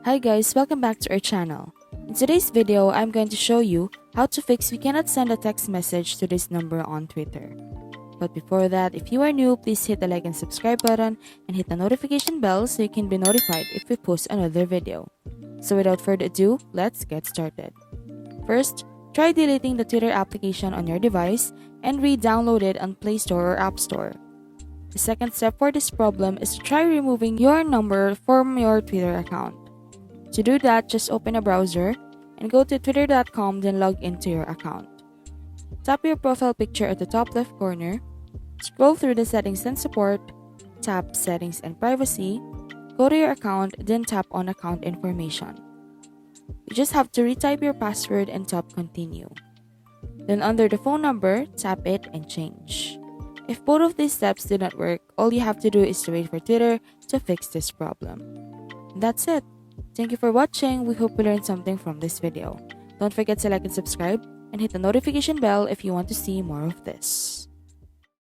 Hi guys, welcome back to our channel. In today's video, I'm going to show you how to fix we cannot send a text message to this number on Twitter. But before that, if you are new, please hit the like and subscribe button and hit the notification bell so you can be notified if we post another video. So without further ado, let's get started. First, try deleting the Twitter application on your device and re-download it on Play Store or App Store. The second step for this problem is to try removing your number from your Twitter account. To do that, just open a browser and go to twitter.com, then log into your account. Tap your profile picture at the top left corner, scroll through the settings and support, tap settings and privacy, go to your account, then tap on account information. You just have to retype your password and tap continue. Then under the phone number, tap it and change. If both of these steps do not work, all you have to do is to wait for Twitter to fix this problem. And that's it. Thank you for watching. We hope you learned something from this video. Don't forget to like and subscribe and hit the notification bell if you want to see more of this.